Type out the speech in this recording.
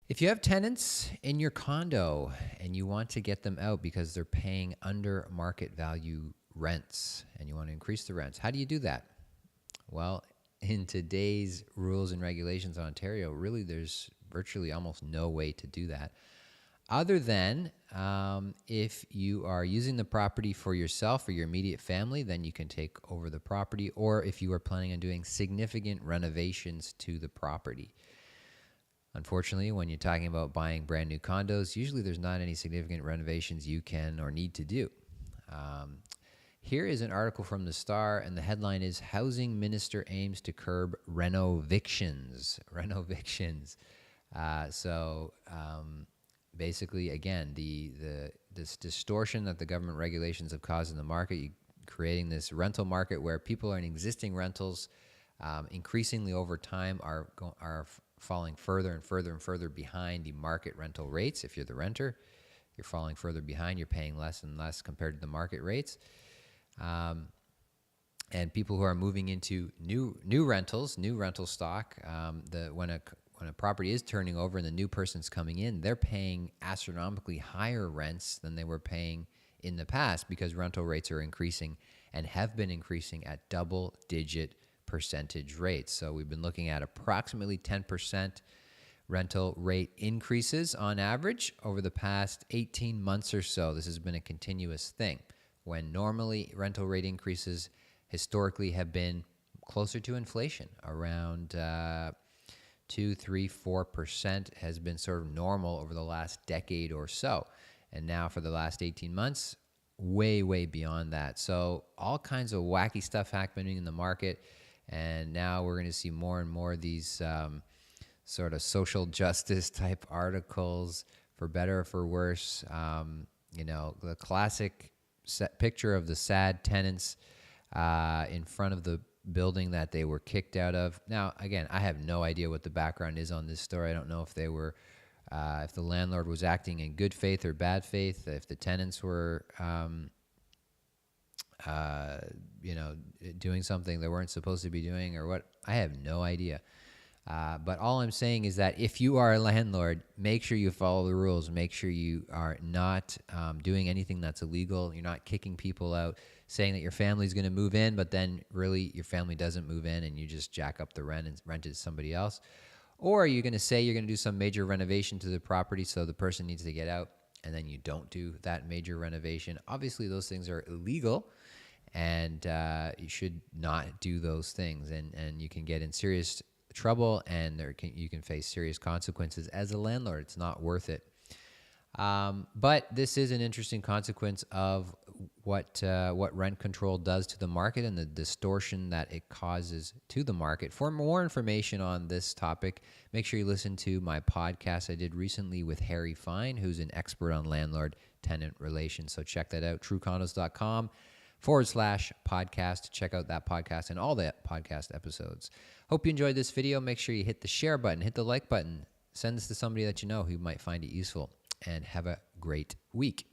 If you have tenants in your condo and you want to get them out because they're paying under market value rents and you want to increase the rents, how do you do that? Well, in today's rules and regulations in Ontario, really there's virtually almost no way to do that. Other than if you are using the property for yourself or your immediate family, then you can take over the property, or if you are planning on doing significant renovations to the property. Unfortunately, when you're talking about buying brand new condos, usually there's not any significant renovations you can or need to do. Here is an article from the Star, and the headline is Housing Minister Aims to Curb Renovictions. Renovictions. Basically, again, this distortion that the government regulations have caused in the market, creating this rental market where people are in existing rentals, increasingly over time are falling further and further and further behind the market rental rates. If you're the renter, you're falling further behind. You're paying less and less compared to the market rates. And people who are moving into new rentals, new rental stock, when a property is turning over and the new person's coming in, they're paying astronomically higher rents than they were paying in the past because rental rates are increasing and have been increasing at double-digit percentage rates. So we've been looking at approximately 10% rental rate increases on average over the past 18 months or so. This has been a continuous thing, when normally rental rate increases historically have been closer to inflation, around 2, 3, 4% has been sort of normal over the last decade or so. And now for the last 18 months, way, way beyond that. So all kinds of wacky stuff happening in the market. And now we're going to see more and more of these sort of social justice type articles, for better or for worse. The classic picture of the sad tenants in front of the building that they were kicked out of. Now, again, I have no idea what the background is on this story. I don't know if they were, if the landlord was acting in good faith or bad faith, if the tenants were, doing something they weren't supposed to be doing, or what. I have no idea. But all I'm saying is that if you are a landlord, make sure you follow the rules. Make sure you are not doing anything that's illegal. You're not kicking people out, saying that your family's going to move in, but then really your family doesn't move in and you just jack up the rent and rent it to somebody else. Or you're going to say you're going to do some major renovation to the property, so the person needs to get out, and then you don't do that major renovation. Obviously, those things are illegal, and you should not do those things. And you can get in serious trouble, and you can face serious consequences as a landlord. It's not worth it. But this is an interesting consequence of what rent control does to the market and the distortion that it causes to the market. For more information on this topic, make sure you listen to my podcast I did recently with Harry Fine, who's an expert on landlord-tenant relations. So check that out, truecondos.com/podcast. Check out that podcast and all the podcast episodes. Hope you enjoyed this video. Make sure you hit the share button, hit the like button, send this to somebody that you know who might find it useful, and have a great week.